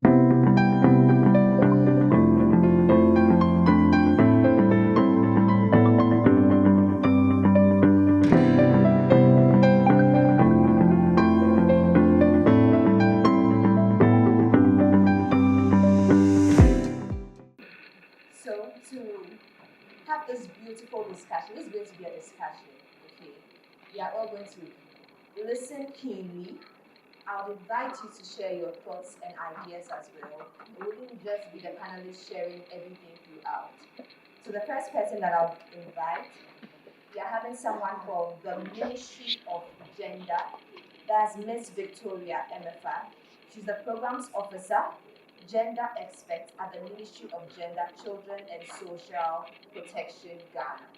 So to have this beautiful discussion, this is going to be a discussion, okay? We are all going to listen keenly. I'll invite you to share your thoughts and ideas as well. It wouldn't just be the panelists sharing everything throughout. So the first person that I'll invite, we are having someone from the Ministry of Gender. That's Miss Victoria MFA. She's the Programs Officer, Gender Expert at the Ministry of Gender, Children and Social Protection, Ghana.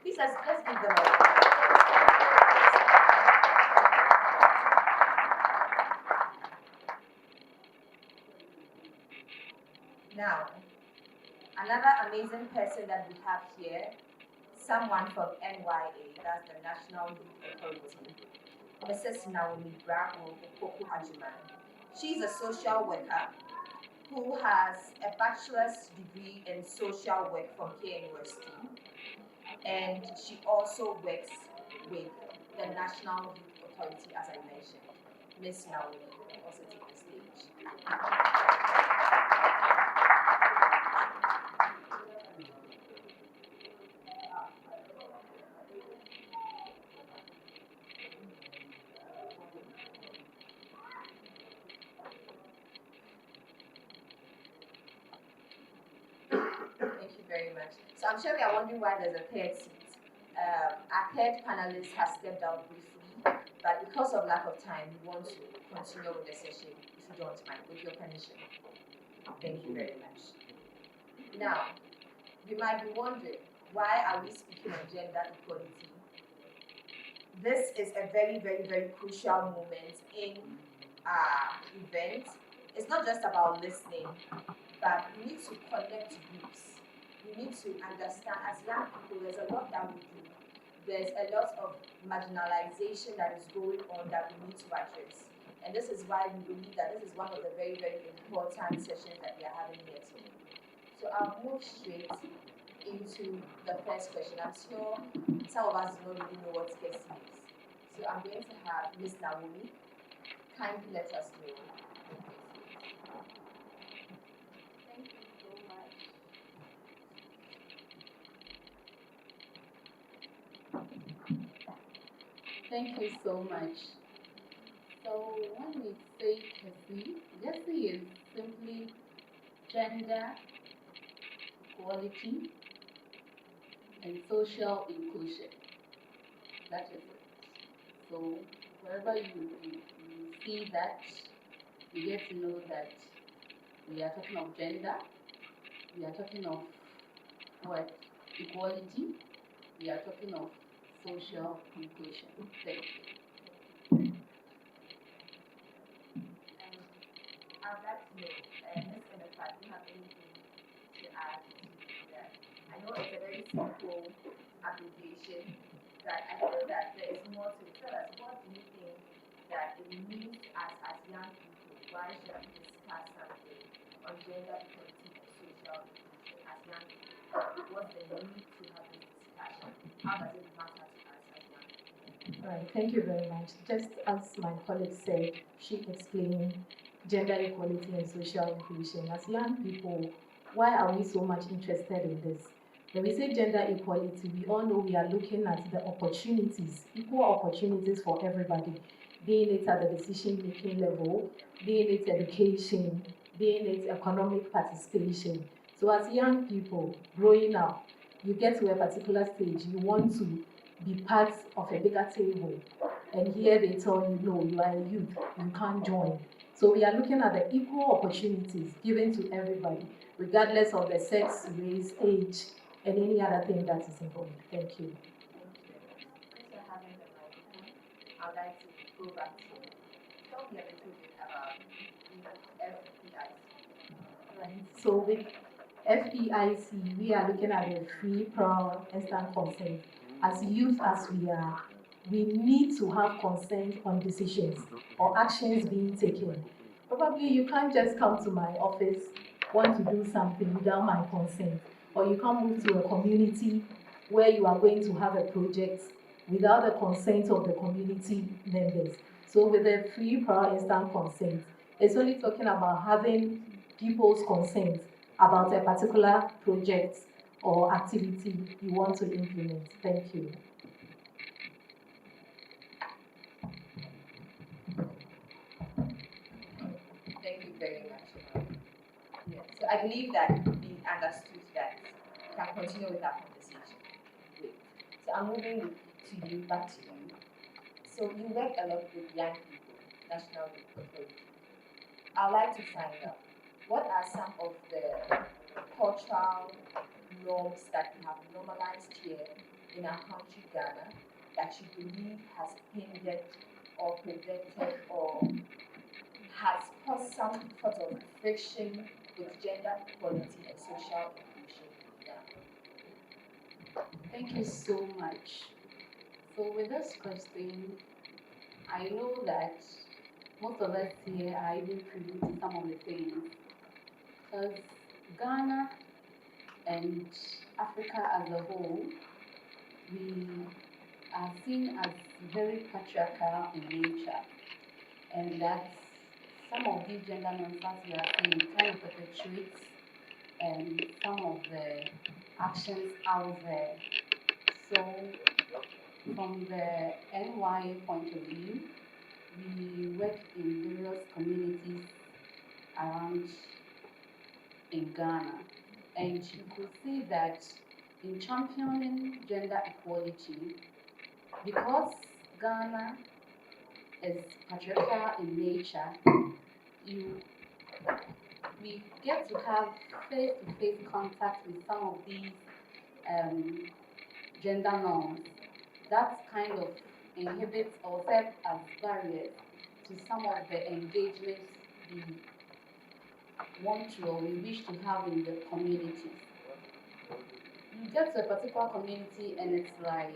Please, let's give them a round. Now, another amazing person that we have here, someone from NYA, that's the National Youth Authority, Mrs. Naomi Bravo Poku Ajuman. She's a social worker who has a bachelor's degree in social work from GYWC, and she also works with the National Youth Authority, as I mentioned. Miss Naomi, also take the stage. Thank you very much. So I'm sure we are wondering why there's a third seat. Our third panelist has stepped out briefly, but because of lack of time, we want to continue with the session, if you don't mind, with your permission. Thank you very much. Now, you might be wondering, why are we speaking on gender equality? This is a very, very, very crucial moment in our event. It's not just about listening, but we need to connect groups. We need to understand, as young people, there's a lot that we do. There's a lot of marginalization that is going on that we need to address. And this is why we believe that this is one of the very, very important sessions that we are having here today. So I'll move straight into the first question. I'm sure some of us don't really know what GESI is. So I'm going to have Ms. Naomi kindly let us know. Thank you so much. So when we say GESI, GESI is simply gender equality and social inclusion. That is it. So wherever you see that, you get to know that we are talking of gender, we are talking of what? Equality, we are talking of social inclusion. Thank you. I'd like to know, Ms. Emefa, do you have anything to add to that? I know it's a very simple abbreviation, but I feel that there is more to it. Tell us, what do you think that it means to us as young people? Why should we discuss something on gender equality and social inclusion as young people? What's the need to have this discussion? How does it matter to us as young people? Right, thank you very much. Just as my colleague said, she explained gender equality and social inclusion. As young people, why are we so much interested in this? When we say gender equality, we all know we are looking at the opportunities, equal opportunities for everybody, being it at the decision-making level, being it education, being it economic participation. So as young people growing up, you get to a particular stage, you want to be part of a bigger table, and here they tell you, no, you are a youth, you can't join. So we are looking at the equal opportunities given to everybody, regardless of the sex, race, age, and any other thing that is involved. Thank you. Since you're having the microphone, I'd like to go back to tell me a little bit about the FPIC. Right. So with FPIC, we are looking at the free, prior, instant consent. As youth as we are, we need to have consent on decisions or actions being taken. Probably you can't just come to my office, want to do something without my consent, or you can't move to a community where you are going to have a project without the consent of the community members. So with the free prior instant consent, it's only talking about having people's consent about a particular project or activity you want to implement. Thank you. Thank you very much. Yeah. So I believe that we understood that we can continue with our conversation. Great. So I'm moving to you, back to you. So you work a lot with young people, national authority. I'd like to find out what are some of the cultural norms that we have normalized here in our country, Ghana, that you believe has hindered or prevented or has caused some sort of friction with gender equality and social inclusion in Ghana? Thank you so much. So with this question, I know that most of us here are even privy to some of the things, because Ghana and Africa as a whole, we are seen as very patriarchal in nature, and that some of these gender norms that we are seeing kind of perpetuates some of the actions out there. So from the NYA point of view, we work in various communities around in Ghana, and you could see that in championing gender equality, because Ghana is patriarchal in nature, you we get to have face-to-face contact with some of these gender norms that kind of inhibits or serve as barriers to some of the engagements we want to or we wish to have in the community. You get to a particular community and it's like,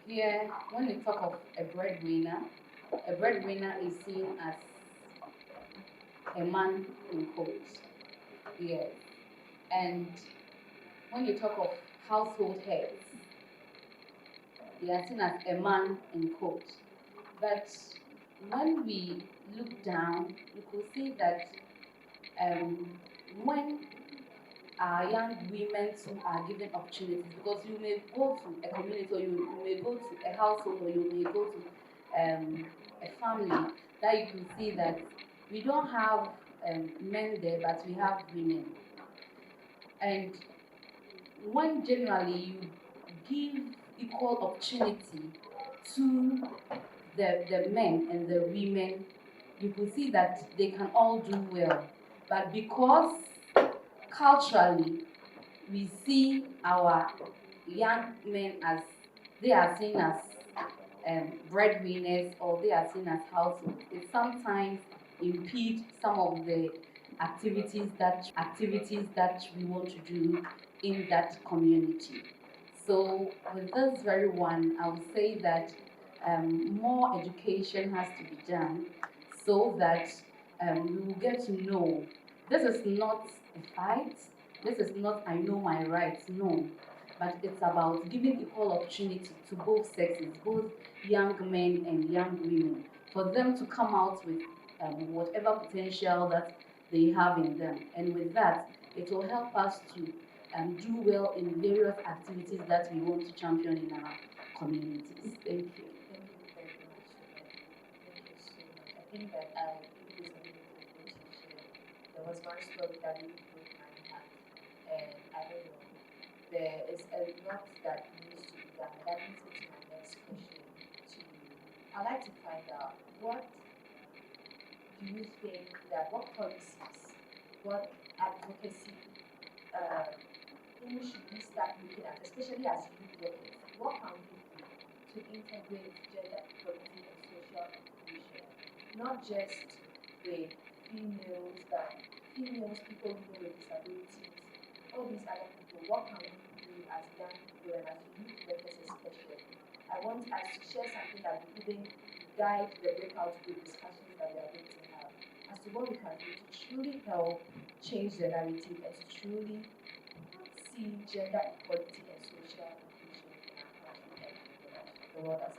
here, when we talk of a breadwinner is seen as a man in quotes. Yes. And when you talk of household heads, they are seen as a man in quotes. But when we look down, you could see that when our young women too are given opportunities, because you may go to a community or you may go to a household or you may go to a family that you can see that we don't have men there, but we have women. And when generally you give equal opportunity to the men and the women, you could see that they can all do well. But because culturally we see our young men as they are seen as breadwinners or they are seen as households, it sometimes impedes some of the activities that we want to do in that community. So with this very one, I would say that more education has to be done so that we will get to know this is not a fight, this is not I know my rights, no, but it's about giving equal opportunity to both sexes, both young men and young women, for them to come out with whatever potential that they have in them. And with that, it will help us to do well in various activities that we want to champion in our communities. Thank you. Thank you very much. Thank you so much. I think that I was able to share. There was one story that really broke my heart, and I don't know. There is a lot that needs to be done. That leads me to my next question to you. I'd like to find out what do you think that what policies, what advocacy things should we start looking at, especially as youth workers? What can we do to integrate gender equality and social inclusion? Not just with females, but females, people living with disabilities, all these other people. What can we do as young people and as youth workers especially? I want us to share something that will even guide the breakout group discussions that we are going to have. as to what we can do to truly help change the narrative and to truly see gender equality and social inclusion in our country and the world as a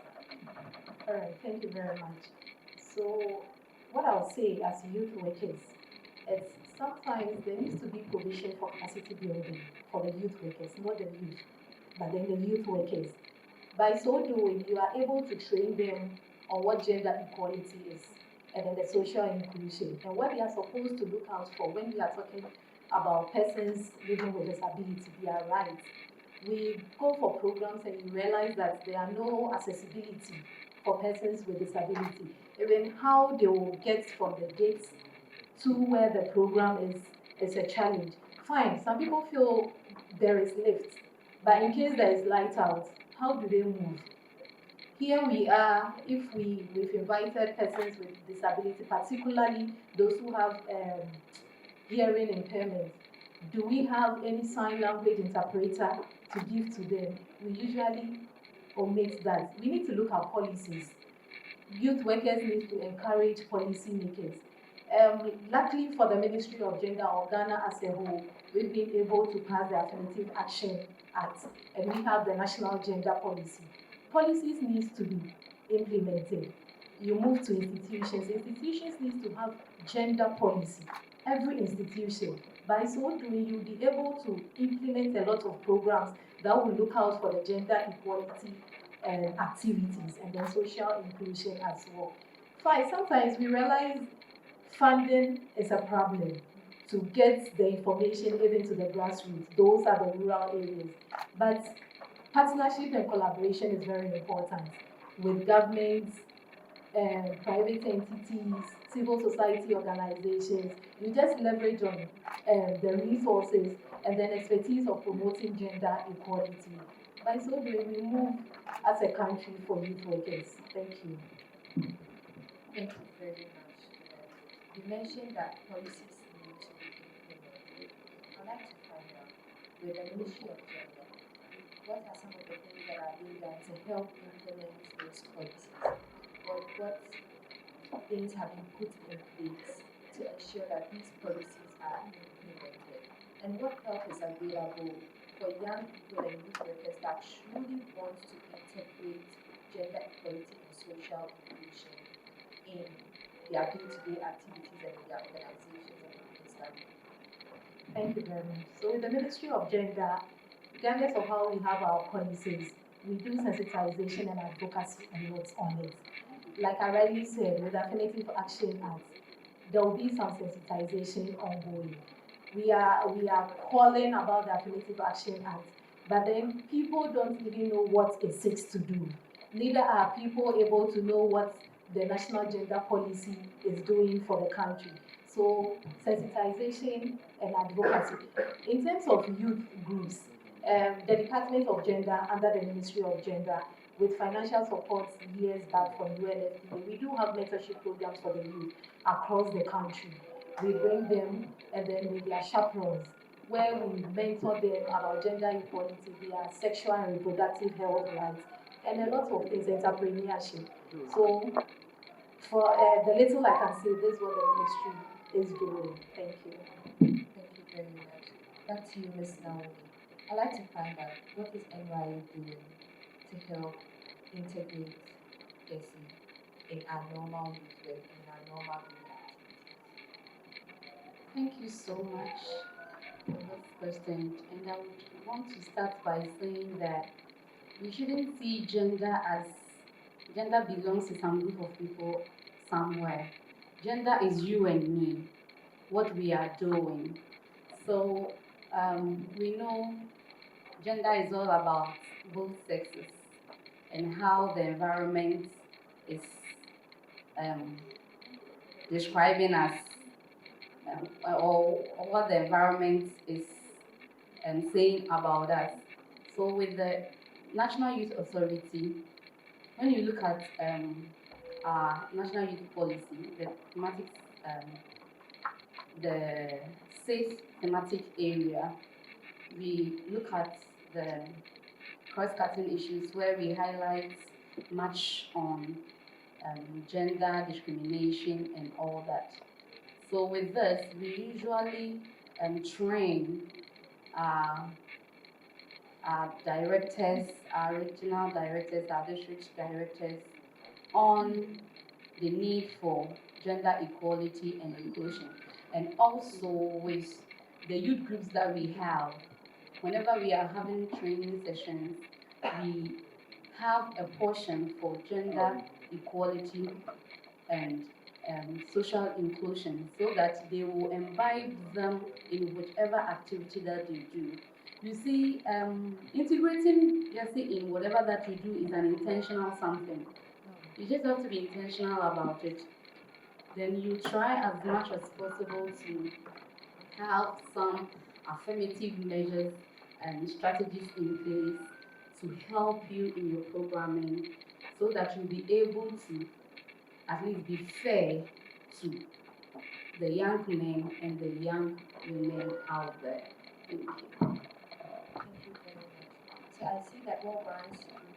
whole. All right, thank you very much. So, what I'll say as youth workers is sometimes there needs to be provision for capacity building for the youth workers, not the youth, but then the youth workers. By so doing, you are able to train them on what gender equality is and then the social inclusion and what they are supposed to look out for when we are talking about persons living with disability, their rights. We go for programs and you realize that there are no accessibility for persons with disability. Even how they will get from the gates to where the program is a challenge. Fine, some people feel there is lift, but in case there is light out, how do they move? Here we are, if we've invited persons with disability, particularly those who have hearing impairment, do we have any sign language interpreter to give to them? We usually omit that. We need to look at policies. Youth workers need to encourage policy makers. Luckily for the Ministry of Gender or Ghana as a whole, we've been able to pass the Affirmative Action Act and we have the National Gender Policy. Policies need to be implemented. You move to institutions. Institutions need to have gender policy. Every institution. By so doing, you'll be able to implement a lot of programs that will look out for the gender equality activities and then social inclusion as well. Fine, sometimes we realize funding is a problem to get the information even to the grassroots. Those are the rural areas. But partnership and collaboration is very important with governments, private entities, civil society organizations. You just leverage on the resources and then expertise of promoting gender equality. By so doing, we move as a country for youth workers. Thank you. Thank you very much. You mentioned that policies need to be implemented. I'd like to find out, with the Ministry of Gender, what are some of the things that are being done to help implement those policies? Or what things have been put in place to ensure that these policies are implemented? And what help is available for young people and youth workers that truly want to integrate gender equality and social inclusion in their day-to-day activities and in their organizations and things like that? Thank you very much. So with the Ministry of Gender, regardless of how we have our policies, we do sensitization and advocacy a lot on it. Like I rightly said, with the Affirmative Action Act, there will be some sensitization ongoing. We are calling about the Affirmative Action Act, but then people don't even know what it seeks to do. Neither are people able to know what the National Gender Policy is doing for the country. So sensitization and advocacy. In terms of youth groups, the Department of Gender under the Ministry of Gender, with financial support years back from UNFPA, we do have mentorship programs for the youth across the country. We bring them and then with their chaperones, where we mentor them about gender equality, their sexual and reproductive health rights, and a lot of things, entrepreneurship. So for the little I can say, this is what the ministry is doing. Thank you. Thank you very much. Back to you, Ms. Naomi. I'd like to find out, what is NYU doing to help integrate GESI in our normal youth work, in our normal youth activities? Thank you so much for this question. And I would want to start by saying that we shouldn't see gender belongs to some group of people somewhere. Gender is you and me, what we are doing. So we know gender is all about both sexes and how the environment is describing us, or what the environment is saying about us. So with the National Youth Authority, when you look at our National Youth Policy, the thematic, the safe thematic area, we look at the cross-cutting issues where we highlight much on gender discrimination and all that. So with this, we usually train our, our directors, our regional directors, our district directors on the need for gender equality and inclusion. And also with the youth groups that we have, whenever we are having training sessions, we have a portion for gender equality and social inclusion so that they will imbibe them in whichever activity that they do. You see, integrating GESI in whatever that you do is an intentional something. You just have to be intentional about it. Then you try as much as possible to have some affirmative measures and strategies in place to help you in your programming so that you'll be able to at least be fair to the young men and the young women out there. Thank you. Thank you very much. So I see that what runs through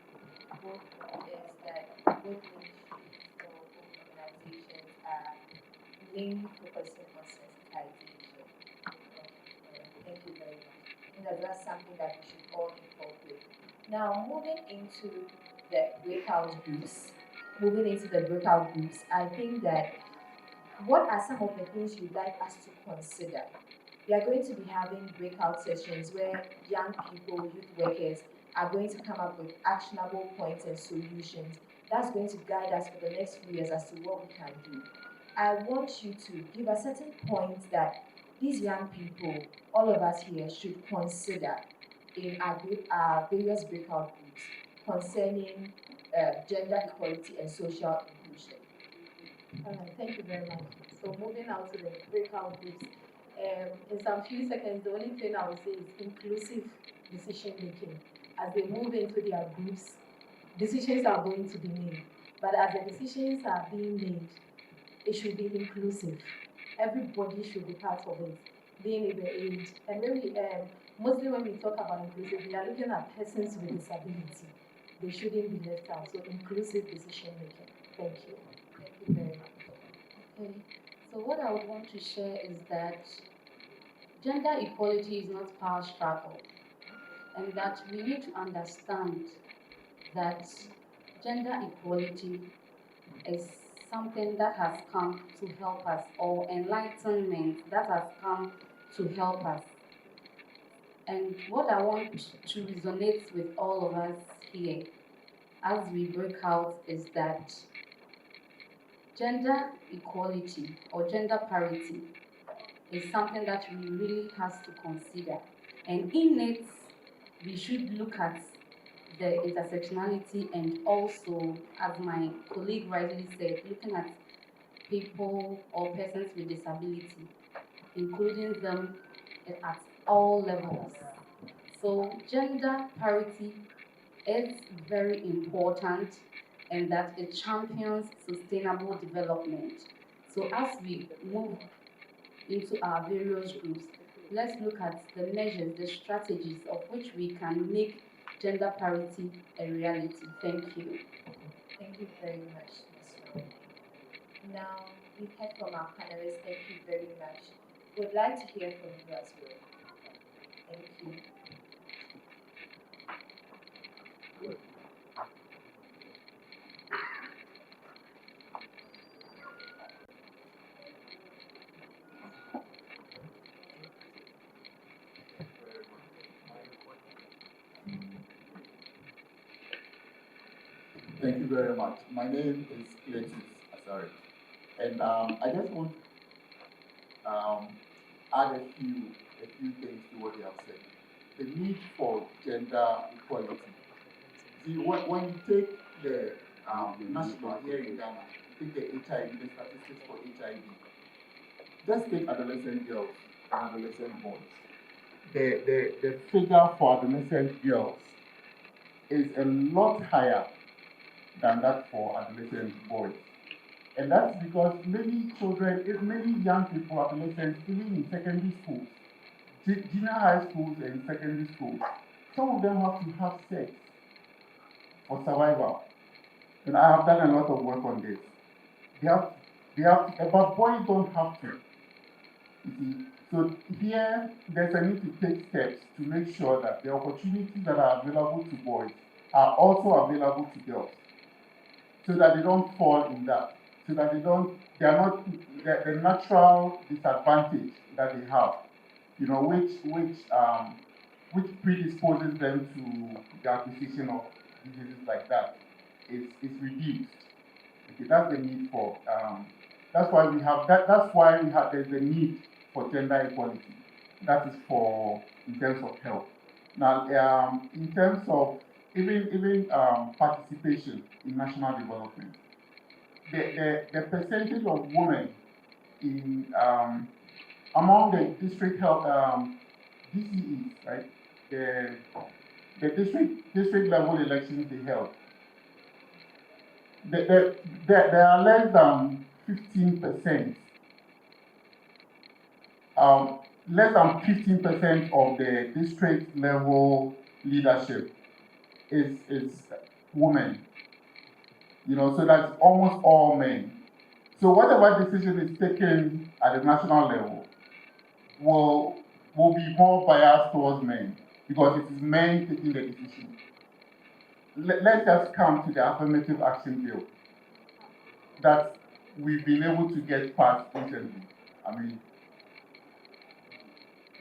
both is that both ministries or both organizations are mainly focusing on sensitization. Okay, thank you very much. I think that's something that we should all incorporate. Now, moving into the breakout groups, I think that what are some of the things you'd like us to consider? We are going to be having breakout sessions where young people, youth workers, are going to come up with actionable points and solutions. That's going to guide us for the next few years as to what we can do. I want you to give us certain points that these young people, all of us here, should consider in our various breakout groups concerning gender equality and social inclusion. All right, thank you very much. So moving out to the breakout groups, in some few seconds, the only thing I would say is inclusive decision making. As they move into their groups, decisions are going to be made. But as the decisions are being made, it should be inclusive. Everybody should be part of it, being able to age. And mostly when we talk about inclusive, we are looking at persons with disability. They shouldn't be left out. So inclusive decision making. Thank you. Thank you very much. Okay. So what I would want to share is that gender equality is not power struggle, and that we need to understand that gender equality is something that has come to help us, or enlightenment that has come to help us. And what I want to resonate with all of us here as we break out is that gender equality or gender parity is something that we really have to consider. And in it, we should look at the intersectionality and also, as my colleague rightly said, looking at people or persons with disability, including them at all levels. So gender parity is very important, and that it champions sustainable development. So as we move into our various groups, let's look at the measures, the strategies of which we can make gender parity a reality. Thank you. Thank you very much, Ms. Romney. Now, we've heard from our panelists. Thank you very much. We'd like to hear from you as well. Thank you. Thank you very much. My name is Cletus Asari, and I just want to add a few things to what you have said. The need for gender equality. See, when you take the national here in Ghana, take the HIV, the statistics for HIV, just take adolescent girls and adolescent boys. The figure for adolescent girls is a lot higher than that for adolescent boys. And that's because many children, many young people, adolescents, even in secondary schools, junior high schools and secondary schools, some of them have to have sex for survival. And I have done a lot of work on this. They have to, but boys don't have to. see. So here, there's a need to take steps to make sure that the opportunities that are available to boys are also available to girls, so that they don't fall in that, so that they are not the natural disadvantage that they have, which predisposes them to the acquisition of diseases like that is reduced. Okay, that's the need for. That's why we have that. That's why we have. There's a need for gender equality. That is for in terms of health. Now, in terms of even participation in national development, the percentage of women in among the district health DCEs, right? The district level elections they held, there are less than 15%. Less than 15% of the district level leadership is women. So that's almost all men. So whatever decision is taken at the national level will be more biased towards men, because it is men taking the decision. Let's just come to the affirmative action bill that we've been able to get passed recently. I mean,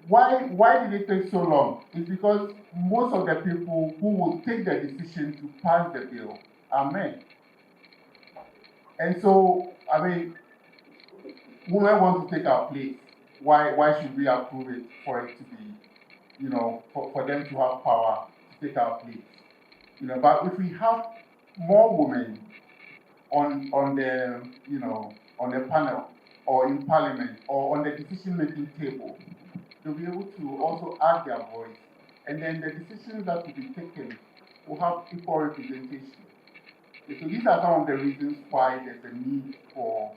why did it take so long? It's because most of the people who will take the decision to pass the bill are men. And so, I mean, women want to take our place. Why should we approve it for it to be, for them to have power to take our place? But if we have more women on the on the panel or in parliament or on the decision-making table, they'll be able to also add their voice, and then the decisions that will be taken will have equal representation. So these are some of the reasons why there's a need for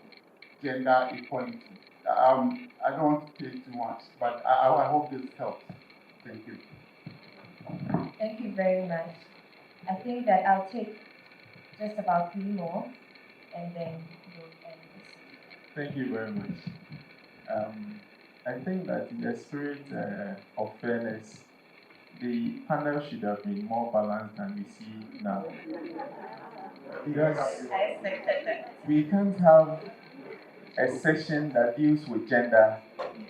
gender equality. I don't want to take too much, but I hope this helps. Thank you. Thank you very much. I think that I'll take just about 3 more, and then we'll end this. Thank you very much. I think that in the spirit of fairness, the panel should have been more balanced than we see now. Because I expected that. we can't have a section that deals with gender,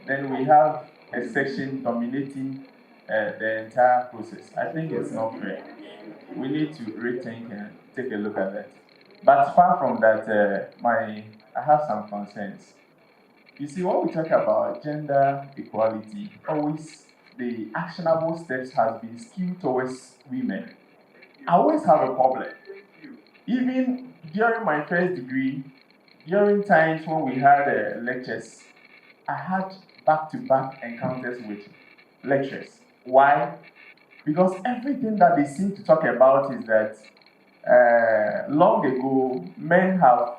then we have a section dominating the entire process. I think it's not fair. We need to rethink and take a look at that. But far from that, I have some concerns. You see, when we talk about gender equality, always the actionable steps has been skewed towards women. I always have a problem. Even during my first degree, during times when we had lectures, I had back-to-back encounters with lecturers. Why? Because everything that they seem to talk about is that long ago, men have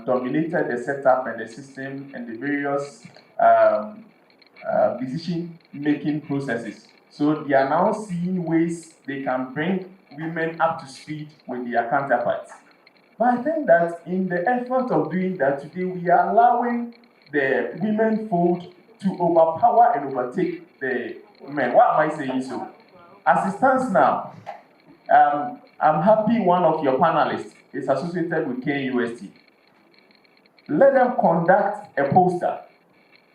dominated the setup and the system and the various decision-making processes. So they are now seeing ways they can bring women up to speed with their counterparts. But I think that in the effort of doing that today, we are allowing the women fold to overpower and overtake the men. Why am I saying so? As it stands now, I'm happy one of your panelists is associated with GYWC. Let them conduct a poster,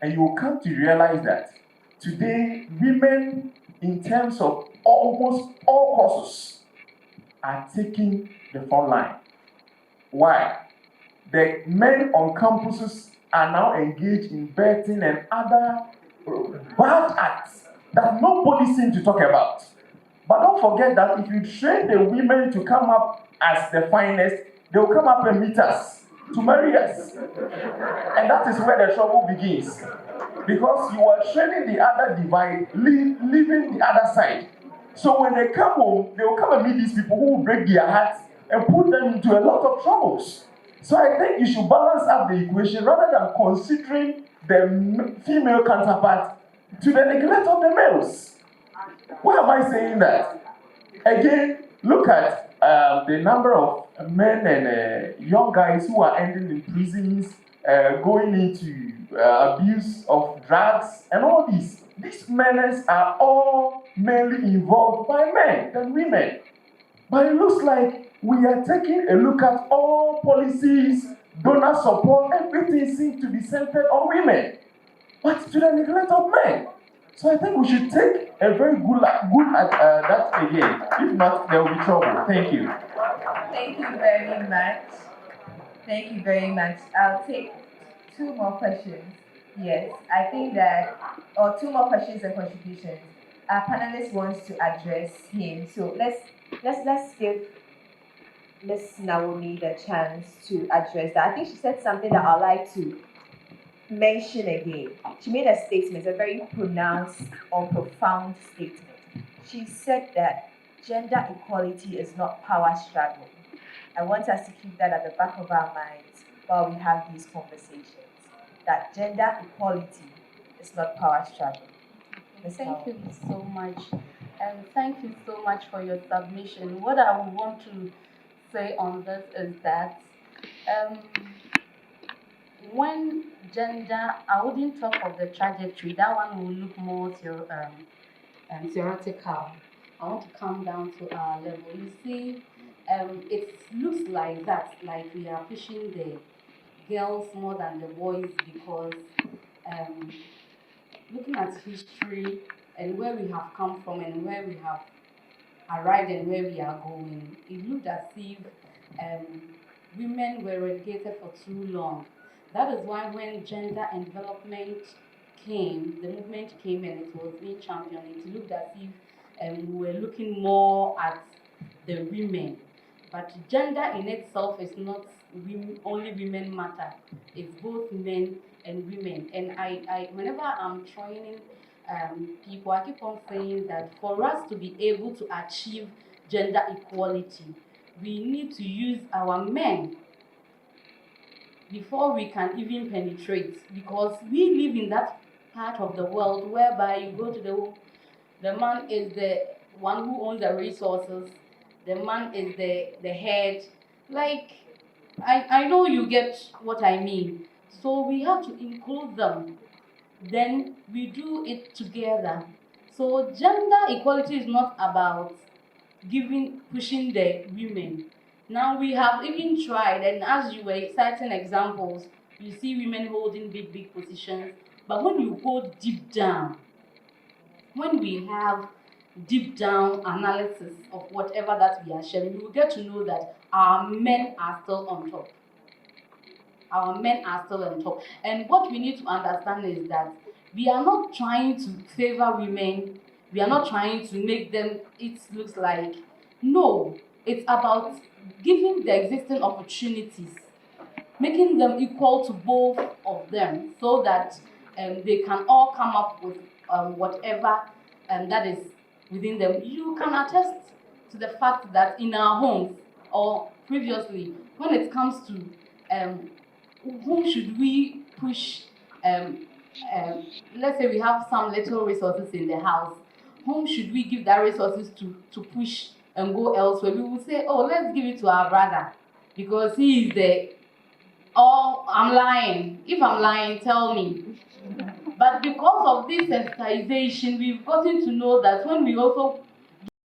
and you will come to realize that today, women, in terms of almost all courses, are taking the front line. Why? The men on campuses are now engaged in betting and other bad acts that nobody seems to talk about. But don't forget that if you train the women to come up as the finest, they will come up and meet us, to marry us. And that is where the trouble begins. Because you are training the other divide, leaving the other side. So when they come home, they will come and meet these people who will break their hearts and put them into a lot of troubles. So I think you should balance up the equation rather than considering the female counterpart to the neglect of the males. Why am I saying that? Again, look at the number of men and young guys who are ending in prisons, going into abuse of drugs. drugs, and all these. These menaces are all mainly involved by men than women. But it looks like we are taking a look at all policies, donor support, everything seems to be centered on women, but to the neglect of men. So I think we should take a very good at that again. If not, there will be trouble. Thank you. Thank you very much. Thank you very much. I'll take two more questions. Yes, I think that, or two more questions and contributions. Our panelist wants to address him, so let's give Miss Naomi the chance to address that. I think she said something that I'd like to mention again. She made a statement, a very pronounced or profound statement. She said that gender equality is not power struggle. I want us to keep that at the back of our minds while we have these conversations. That gender equality is not power struggle. Thank you so much. And thank you so much for your submission. What I would want to say on this is that when gender, I wouldn't talk of the trajectory. That one will look more theoretical. I want to come down to our level. You see, it looks like that, like we are pushing the girls more than the boys because looking at history and where we have come from and where we have arrived and where we are going, it looked as if women were relegated for too long. That is why when gender and development came, the movement came and it was being championed, it looked as if we were looking more at the women. But gender in itself is not only women matter, it's both men and women. And I whenever I'm training people, I keep on saying that for us to be able to achieve gender equality, we need to use our men before we can even penetrate, because we live in that part of the world whereby you go to the man is the one who owns the resources, the man is the head. Like, I know you get what I mean. So we have to include them. Then we do it together. So gender equality is not about pushing the women. Now we have even tried, and as you were citing examples, you see women holding big positions. But when you go deep down, when we have deep down analysis of whatever that we are sharing, you will get to know that our men are still on top. Our men are still on top. And what we need to understand is that we are not trying to favor women. We are not trying to make them, it looks like, no. It's about giving the existing opportunities, making them equal to both of them so that they can all come up with whatever that is within them. You can attest to the fact that in our homes or previously, when it comes to whom should we push, let's say we have some little resources in the house, whom should we give that resources to push and go elsewhere? We will say, oh, let's give it to our brother because he is the, oh, I'm lying. If I'm lying, tell me. But because of this sensitization, we've gotten to know that when we also